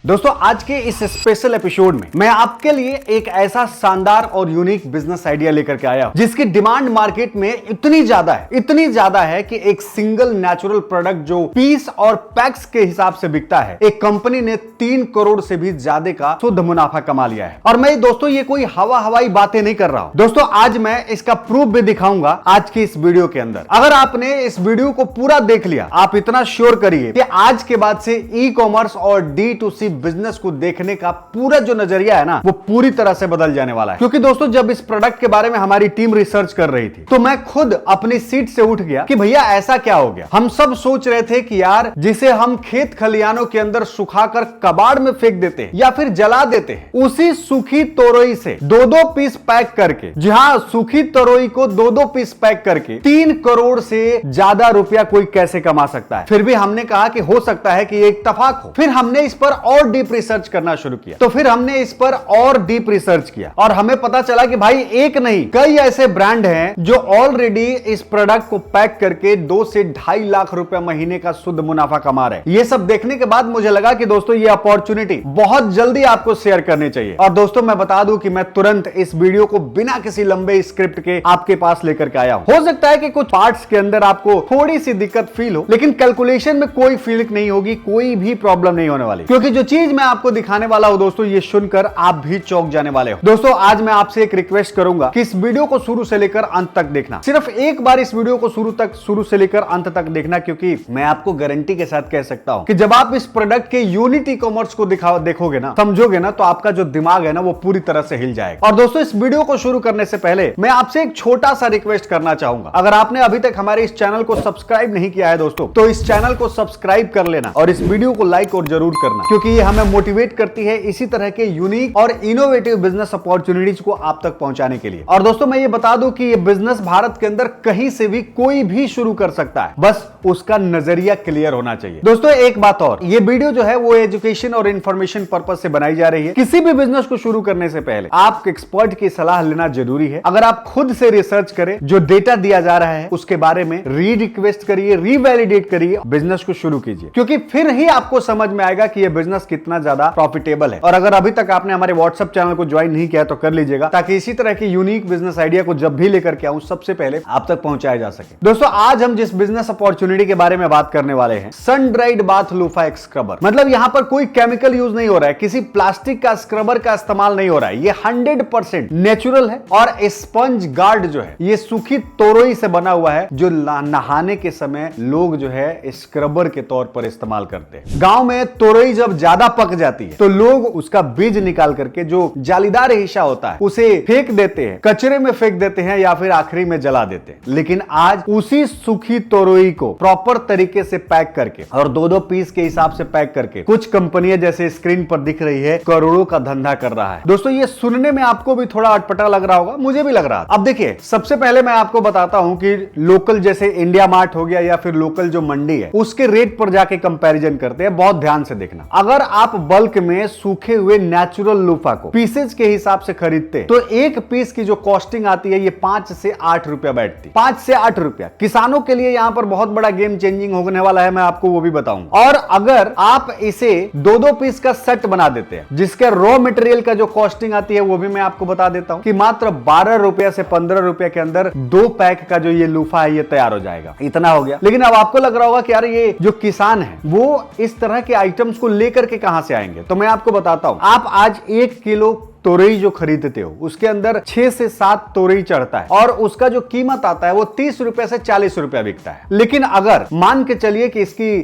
दोस्तों आज के इस स्पेशल एपिसोड में मैं आपके लिए एक ऐसा शानदार और यूनिक बिजनेस आइडिया लेकर के आया हूं जिसकी डिमांड मार्केट में इतनी ज्यादा है कि एक सिंगल नेचुरल प्रोडक्ट जो पीस और पैक्स के हिसाब से बिकता है, एक कंपनी ने 3 करोड़ से भी ज्यादा का शुद्ध मुनाफा कमा लिया है। और मैं दोस्तों ये कोई हवाई बातें नहीं कर रहा हूं दोस्तों, आज मैं इसका प्रूफ भी दिखाऊंगा आज की इस वीडियो के अंदर। अगर आपने इस वीडियो को पूरा देख लिया, आप इतना श्योर करिए कि आज के बाद से ई कॉमर्स और D2C बिजनेस को देखने का पूरा जो नजरिया है ना, वो पूरी तरह से बदल जाने वाला है। क्योंकि दोस्तों जब इस प्रोडक्ट के बारे में हमारी टीम रिसर्च कर रही थी तो मैं खुद अपनी सीट से उठ गया कि भैया ऐसा क्या हो गया। हम सब सोच रहे थे कि यार जिसे हम खेत खलियानों के अंदर सुखाकर कबाड़ में फेंक देते हैं या फिर जला देते हैं, उसी सूखी तोरई से 2-2 पीस पैक करके, जी हां, सूखी तोरई को 2-2 पीस पैक करके 3 करोड़ से ज्यादा रुपया कोई कैसे कमा सकता है। फिर भी हमने कहा कि हो सकता है कि एक इत्तेफाक हो। फिर हमने इस पर और डीप रिसर्च करना शुरू किया। तो फिर हमने इस पर और डीप रिसर्च किया और हमें पता चला कि भाई एक नहीं कई ऐसे ब्रांड हैं जो ऑलरेडी इस प्रोडक्ट को पैक करके 2 से 2.5 लाख रुपए महीने का शुद्ध मुनाफा कमा रहे हैं। ये सब देखने के बाद मुझे लगा कि दोस्तों ये अपॉर्चुनिटी बहुत जल्दी आपको शेयर करनी चाहिए। और दोस्तों मैं बता दूं कि मैं तुरंत इस वीडियो को बिना किसी लंबे स्क्रिप्ट के आपके पास लेकर के आया हूं। हो सकता है कि कुछ पार्ट्स के अंदर आपको थोड़ी सी दिक्कत फील हो, लेकिन कैलकुलेशन में कोई फीलिंग नहीं होगी, कोई भी प्रॉब्लम नहीं होने वाली। क्योंकि जो चीज मैं आपको दिखाने वाला हूं दोस्तों, ये सुनकर आप भी चौंक जाने वाले हो। दोस्तों आज मैं आपसे एक रिक्वेस्ट करूंगा कि इस वीडियो को शुरू से लेकर अंत तक देखना। सिर्फ एक बार इस वीडियो को शुरू से लेकर अंत तक देखना, क्योंकि मैं आपको गारंटी के साथ कह सकता हूं कि जब आप इस प्रोडक्ट के यूनिट ई कॉमर्स को देखोगे ना, समझोगे ना, तो आपका जो दिमाग है ना वो पूरी तरह से हिल जाएगा। और दोस्तों इस वीडियो को शुरू करने से पहले मैं आपसे एक छोटा सा रिक्वेस्ट करना चाहूंगा। अगर आपने अभी तक हमारे इस चैनल को सब्सक्राइब नहीं किया है दोस्तों, तो इस चैनल को सब्सक्राइब कर लेना और इस वीडियो को लाइक और जरूर करना, क्योंकि ये हमें मोटिवेट करती है इसी तरह के यूनिक और इनोवेटिव बिजनेस अपॉर्चुनिटीज को आप तक पहुंचाने के लिए। और दोस्तों मैं ये बता दूं कि ये बिजनेस भारत के अंदर कहीं से भी कोई भी शुरू कर सकता है, बस उसका नजरिया क्लियर होना चाहिए। दोस्तों एक बात और, ये वीडियो जो है वो एजुकेशन और इंफॉर्मेशन पर्पस से बनाई जा रही है। किसी भी बिजनेस को शुरू करने से पहले आप एक्सपर्ट की सलाह लेना जरूरी है। अगर आप खुद से रिसर्च करें, जो डेटा दिया जा रहा है उसके बारे में री रिक्वेस्ट करिए, रीवैलिडेट करिए, बिजनेस को शुरू कीजिए, क्योंकि फिर ही आपको समझ में आएगा कि यह बिजनेस कितना ज्यादा प्रॉफिटेबल है। और अगर अभी तक आपने हमारे व्हाट्सएप चैनल को ज्वाइन नहीं किया तो कर लीजिएगा, ताकि इसी तरह के यूनिक बिजनेस आइडिया को जब भी लेकर के आऊं सबसे पहले आप तक पहुंचाया जा सके। दोस्तों आज हम जिस बिजनेस अपॉर्चुनिटी के बारे में बात करने वाले हैं, सन ड्राइड बाथ लोफा एक स्क्रबर। मतलब यहां पर कोई केमिकल यूज नहीं हो रहा है, किसी प्लास्टिक का स्क्रबर का इस्तेमाल नहीं हो रहा है। ये 100% नेचुरल है। और स्पंज गार्ड जो है ये सूखी तोरई से बना हुआ है, जो नहाने के समय लोग जो है स्क्रबर के तौर पर इस्तेमाल करते हैं। गांव में तोरई जब ज्यादा पक जाती है तो लोग उसका बीज निकाल करके जो जालीदार हिस्सा होता है उसे फेंक देते हैं, कचरे में फेंक देते हैं या फिर आखिरी में जला देते हैं। लेकिन आज उसी सूखी तोरई को प्रॉपर तरीके से पैक करके और 2-2 पीस के हिसाब से पैक करके कुछ कंपनियां जैसे स्क्रीन पर दिख रही है करोड़ों का धंधा कर रहा है। दोस्तों ये सुनने में आपको भी थोड़ा अटपटा लग रहा होगा, मुझे भी लग रहा था। अब देखिए सबसे पहले मैं आपको बताता हूं कि लोकल जैसे इंडिया मार्ट हो गया या फिर लोकल जो मंडी है उसके रेट पर जाके कंपैरिजन करते हैं। बहुत ध्यान से देखना, अगर आप बल्क में सूखे हुए नेचुरल लोफा को पीसेज के हिसाब से खरीदते तो एक पीस की जो कॉस्टिंग आती है ये 5 से 8 रुपया बैठती। 5 से 8 रुपया किसानों के लिए यहां पर बहुत बड़ा गेम चेंजिंग होने वाला है, मैं आपको वो भी बताऊंगा। और अगर आप इसे 2-2 पीस का सेट बना देते हैं जिसके रॉ मटेरियल का जो कॉस्टिंग आती है वो भी मैं आपको बता देता हूं कि मात्र 12 रुपया से 15 रुपया के अंदर 2 पैक का जो ये लूफा है ये तैयार हो जाएगा। इतना हो गया। लेकिन अब आपको लग रहा होगा कि यार ये जो किसान है वो इस तरह के आइटम्स को लेकर के कहां से आएंगे, तो मैं आपको बताता हूं। आप आज 1 किलो तोरई जो खरीदते हो उसके अंदर 6 से 7 तोरई चढ़ता है और उसका जो कीमत आता है वो 30 रुपए से 40 रुपया बिकता है। लेकिन अगर मान के चलिए कि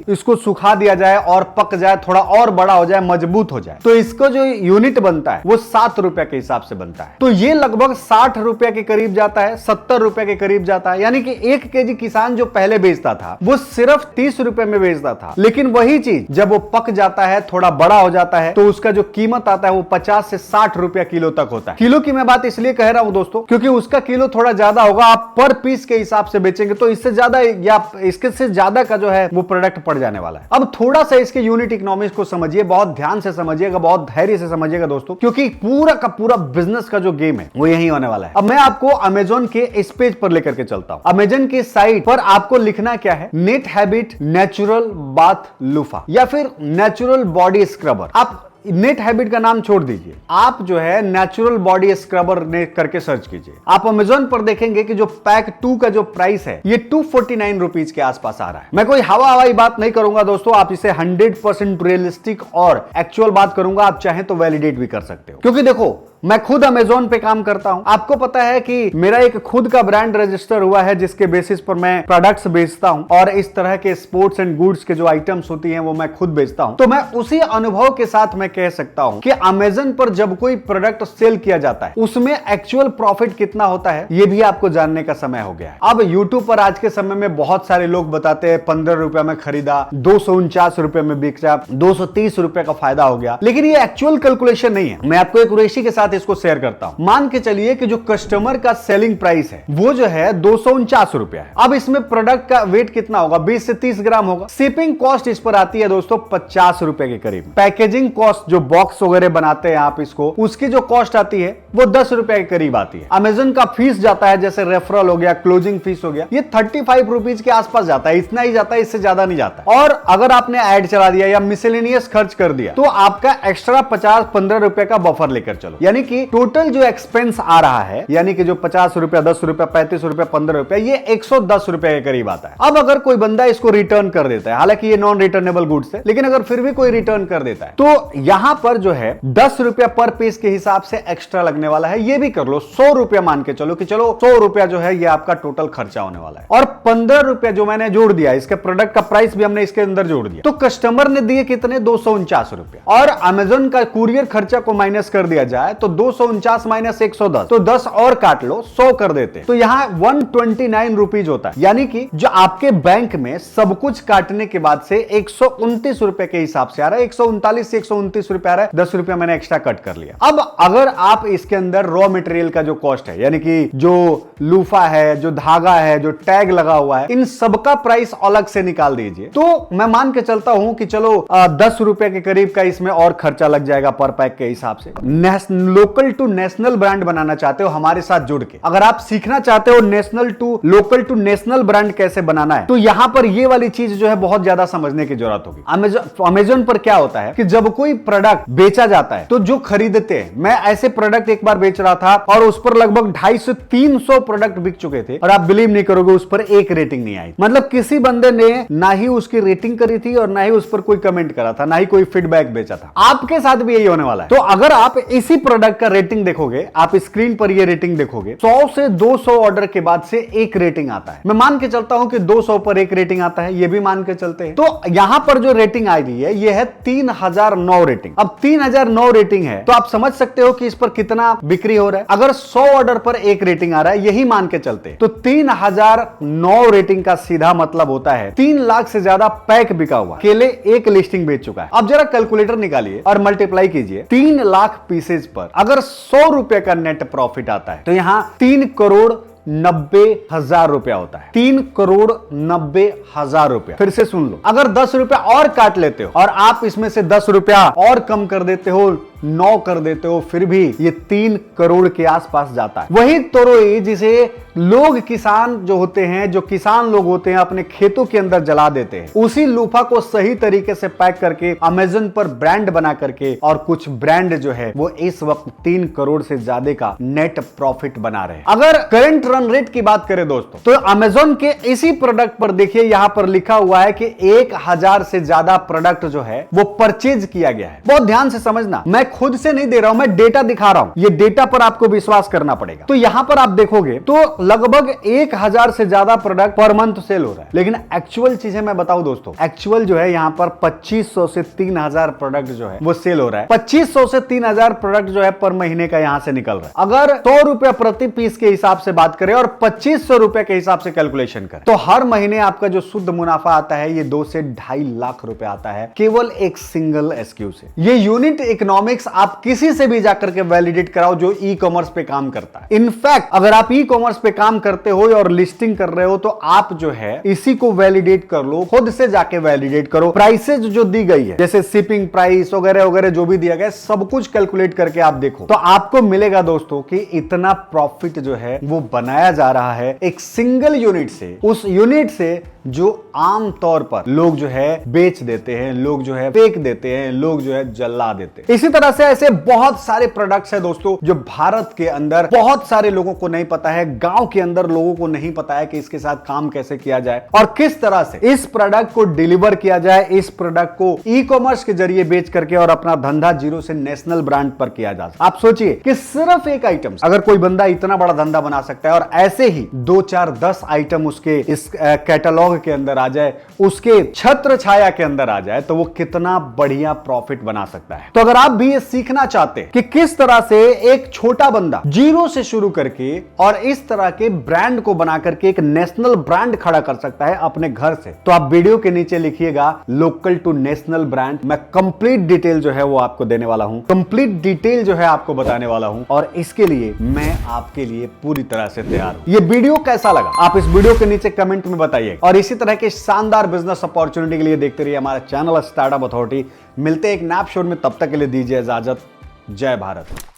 इसको सुखा दिया जाए और पक जाए, थोड़ा और बड़ा हो जाए, मजबूत हो जाए, तो इसको जो यूनिट बनता है वो 7 रुपया के हिसाब से बनता है। तो ये लगभग 60 रुपया के करीब जाता है, 70 रुपया के करीब जाता है। यानी कि 1 केजी किसान जो पहले बेचता था वो सिर्फ 30 रुपए में बेचता था। लेकिन वही चीज जब वो पक जाता है, थोड़ा बड़ा हो जाता है, तो उसका जो कीमत आता है वो 50 से 60 रुपया रुपया किलो तक होता है। किलो की मैं बात इसलिए कह रहा हूं दोस्तों क्योंकि उसका किलो थोड़ा ज्यादा होगा, आप पर पीस के हिसाब से बेचेंगे तो इससे ज्यादा या इसके से ज्यादा का जो है वो प्रोडक्ट पड़ जाने वाला है। अब थोड़ा सा इसके यूनिट इकोनॉमिक्स को समझिए, बहुत ध्यान से समझिएगा, बहुत धैर्य से समझिएगा दोस्तों, क्योंकि पूरा का पूरा बिजनेस का जो गेम है वो यही होने वाला है। अब मैं आपको अमेजोन के इस पेज पर लेकर के चलता हूं। अमेजोन की साइट पर आपको लिखना क्या है, net habit natural bath loofah या फिर नेचुरल बॉडी स्क्रबर। आप नेट हैबिट का नाम छोड़ दीजिए, आप जो है नेचुरल बॉडी स्क्रबर ने करके सर्च कीजिए। आप अमेजोन पर देखेंगे कि जो पैक 2 का जो प्राइस है ये 249 रुपीज के आसपास आ रहा है। मैं कोई हवाई बात नहीं करूंगा दोस्तों, आप इसे 100% रियलिस्टिक और एक्चुअल बात करूंगा, आप चाहें तो वैलिडेट भी कर सकते हो। क्योंकि देखो मैं खुद अमेजोन पे काम करता हूं, आपको पता है कि मेरा एक खुद का ब्रांड रजिस्टर हुआ है जिसके बेसिस पर मैं प्रोडक्ट्स बेचता हूं और इस तरह के स्पोर्ट्स एंड गुड्स के जो आइटम्स होती हैं वो मैं खुद बेचता हूं। तो मैं उसी अनुभव के साथ मैं कह सकता हूं कि अमेजोन पर जब कोई प्रोडक्ट सेल किया जाता है उसमें एक्चुअल प्रॉफिट कितना होता है ये भी आपको जानने का समय हो गया है। अब यूट्यूब पर आज के समय में बहुत सारे लोग बताते हैं 15 रुपए में खरीदा, 249 रुपए में बिका, 230 रुपए का फायदा हो गया, लेकिन ये एक्चुअल कैलकुलेशन नहीं है। मैं आपको एक रेशी के साथ इसको शेयर करता हूं। मान के चलिए कि जो कस्टमर का सेलिंग प्राइस है वो जो है 249 रुपया है। अब इसमें प्रोडक्ट का वेट कितना होगा, 20 से 30 ग्राम होगा। शिपिंग कॉस्ट इस पर आती है दोस्तों 50 रुपए के करीब। पैकेजिंग कॉस्ट जो बॉक्स वगैरह बनाते हैं आप इसको, उसकी जो कॉस्ट आती है वो 10 रुपए के करीब आती है। अमेजन का फीस जाता है जैसे रेफरल हो गया, क्लोजिंग फीस हो गया, ये 35 रुपीज के आसपास जाता है, इतना ही जाता है, इससे ज्यादा नहीं जाता। और अगर आपने ऐड चला दिया या मिसलेनियस खर्च कर दिया तो आपका एक्स्ट्रा 50-15 रुपए का बफर लेकर चलो, यानी कि टोटल जो एक्सपेंस आ रहा है, यानी कि जो 50 रुपया, 10 रुपया, 35 रुपया, 15 रुपया, ये 110 रुपए के करीब आता है। अब अगर कोई बंदा इसको रिटर्न कर देता है, हालांकि ये नॉन रिटर्नेबल गुड्स है, लेकिन अगर फिर भी कोई रिटर्न कर देता है तो यहां पर जो है 10 रुपया पर पीस के हिसाब से एक्स्ट्रा लगने वाला है। ये भी कर लो 100 रुपया मान के चलो कि चलो 100 रुपया जो है ये आपका टोटल खर्चा होने वाला है। और 15 रुपया जो मैंने जोड़ दिया, इसके प्रोडक्ट का प्राइस भी हमने इसके अंदर जोड़ दिया, तो कस्टमर ने दिए कितने, 249 रुपया। और अमेजन का कुरियर खर्चा को माइनस कर दिया जाए तो 249 माइनस 110, तो 10 और काट लो, 100 कर देते, तो यहां 129 रुपीज होता है। यानी कि जो आपके बैंक में सब कुछ काटने के बाद से 129 रुपए के हिसाब से आ रहा है, 139 से 129 रुपए आ रहा है, 10 रुपया मैंने एक्स्ट्रा कट कर लिया। अब अगर आप इसके अंदर रॉ मटेरियल का जो कॉस्ट है, यानी कि जो लूफा है, जो धागा है, जो टैग लगा हुआ है, इन सबका प्राइस अलग से निकाल दीजिए, तो मैं मान के चलता हूं कि चलो 10 रुपए के करीब का इसमें और खर्चा लग जाएगा पर पैक के हिसाब से। लोकल टू नेशनल ब्रांड बनाना चाहते हो हमारे साथ जुड़ के, अगर आप सीखना चाहते हो national to local to national brand कैसे बनाना है, तो यहां पर ये वाली चीज जो है बहुत ज्यादा समझने की जरूरत होगी। अमेजोन पर क्या होता है कि जब कोई प्रोडक्ट बेचा जाता है तो जो खरीदते हैं, मैं ऐसे प्रोडक्ट एक बार बेच रहा था और उस पर लगभग 250 से 300 प्रोडक्ट बिक चुके थे और आप बिलीव नहीं करोगे उस पर एक रेटिंग नहीं आई। मतलब किसी बंदे ने ना ही उसकी रेटिंग करी थी और ना ही उस पर कोई कमेंट करा था, ना ही कोई फीडबैक बेचा था। आपके साथ भी यही होने वाला है। तो अगर आप इसी प्रोडक्ट का रेटिंग देखोगे, आप स्क्रीन पर ये रेटिंग देखोगे, 100 से 200 ऑर्डर के बाद से एक रेटिंग आता है। मैं मान के चलता हूं कि 200 पर एक रेटिंग आता है, ये भी मान के चलते हैं। तो यहां पर जो रेटिंग आई हुई है ये है 3009 रेटिंग। अब 3009 रेटिंग है तो आप समझ सकते हो कि इस पर कितना बिक्री हो रहा है। अगर 100 ऑर्डर पर एक रेटिंग आ रहा है, यही मान के चलते हैं, तो 3009 रेटिंग का सीधा मतलब होता है 3 लाख से ज्यादा पैक बिका हुआ, केवल एक लिस्टिंग बेच चुका है। अब जरा कैलकुलेटर निकालिए और मल्टीप्लाई कीजिए 3 लाख पीसेज पर अगर 100 रुपए का नेट प्रॉफिट आता है तो यहां 3,90,000 रुपया होता है। 3,90,000 रुपया। फिर से सुन लो, अगर 10 रुपया और काट लेते हो और आप इसमें से 10 रुपया और कम कर देते हो, 9 कर देते हो, फिर भी ये 3 करोड़ के आसपास जाता है। वही तोरई जिसे लोग किसान जो होते हैं, जो किसान लोग होते हैं, अपने खेतों के अंदर जला देते हैं, उसी लूफा को सही तरीके से पैक करके अमेजन पर ब्रांड बना करके और कुछ ब्रांड जो है वो इस वक्त 3 करोड़ से ज्यादा का नेट प्रॉफिट बना रहे हैं। अगर करंट रन रेट की बात करें दोस्तों, तो अमेजन के इसी प्रोडक्ट पर देखिए, यहां पर लिखा हुआ है कि 1000 से ज्यादा प्रोडक्ट जो है वो परचेज किया गया है। बहुत ध्यान से समझना, मैं खुद से नहीं दे रहा हूं, मैं डेटा दिखा रहा हूं, ये डेटा पर आपको विश्वास करना पड़ेगा। तो यहां पर आप देखोगे तो लगभग 1000 से ज्यादा प्रोडक्ट पर मंथ सेल हो रहा है। लेकिन एक्चुअल चीजें मैं बताऊं दोस्तों, एक्चुअल जो है यहां पर 2500 से 3000 प्रोडक्ट जो है वो सेल हो रहा है। 2500 से 3000 प्रोडक्ट जो है पर महीने का यहां से निकल रहा है। अगर 100 रुपया प्रति पीस के हिसाब से बात करें और 2500 रुपए के हिसाब से कैलकुलेशन करें तो हर महीने आपका जो शुद्ध मुनाफा आता है ये 2 से 2.5 लाख रुपए आता है, केवल एक सिंगल एसक्यू से। ये यूनिट इकोनॉमिक इलेक्ट्रॉनिक्स आप किसी से भी जाकर के वैलिडेट कराओ जो ई कॉमर्स पे काम करता है। इनफैक्ट अगर आप ई कॉमर्स पे काम करते हो और लिस्टिंग कर रहे हो तो आप जो है इसी को वैलिडेट कर लो, खुद से जाके वैलिडेट करो। प्राइसेज जो दी गई है जैसे शिपिंग प्राइस वगैरह वगैरह जो भी दिया गया सब कुछ कैलकुलेट करके आप देखो तो आपको मिलेगा दोस्तों कि इतना प्रॉफिट जो है वो बनाया जा रहा है एक सिंगल यूनिट से, उस यूनिट से जो आम तौर पर लोग जो है बेच देते हैं, लोग जो है फेंक देते हैं, लोग जो है जला देते हैं। इसी तरह से ऐसे बहुत सारे प्रोडक्ट्स हैं दोस्तों जो भारत के अंदर बहुत सारे लोगों को नहीं पता है, गांव के अंदर लोगों को नहीं पता है कि इसके साथ काम कैसे किया जाए और किस तरह से इस प्रोडक्ट को डिलीवर किया जाए, इस प्रोडक्ट को ई कॉमर्स के जरिए बेच करके और अपना धंधा जीरो से नेशनल ब्रांड पर किया जा सकता है। आप सोचिए कि सिर्फ एक आइटम अगर कोई बंदा इतना बड़ा धंधा बना सकता है और ऐसे ही 2 4 10 आइटम उसके इस कैटलॉग के अंदर आ जाए, उसके छत्र छाया के अंदर आ जाए तो वो कितना बढ़िया प्रॉफिट बना सकता है। तो अगर आप भी ये सीखना चाहते हैं कि किस तरह से एक छोटा बंदा जीरो से शुरू करके और इस तरह के ब्रांड को बना करके एक नेशनल ब्रांड खड़ा कर सकता है अपने घर से, तो आप वीडियो के नीचे लिखिएगा लोकल टू नेशनल ब्रांड। मैं कंप्लीट डिटेल जो है वो आपको देने वाला हूं, कंप्लीट डिटेल जो है आपको बताने वाला हूं और इसके लिए मैं आपके लिए पूरी तरह से तैयार हूं। ये वीडियो कैसा लगा आप इस वीडियो के नीचे कमेंट में बताइए और इसी तरह के शानदार बिजनेस अपॉर्चुनिटी के लिए देखते रहिए हमारा चैनल स्टार्टअप अथॉरिटी। मिलते हैं एक नैप शो में, तब तक के लिए दीजिए इजाजत। जय भारत।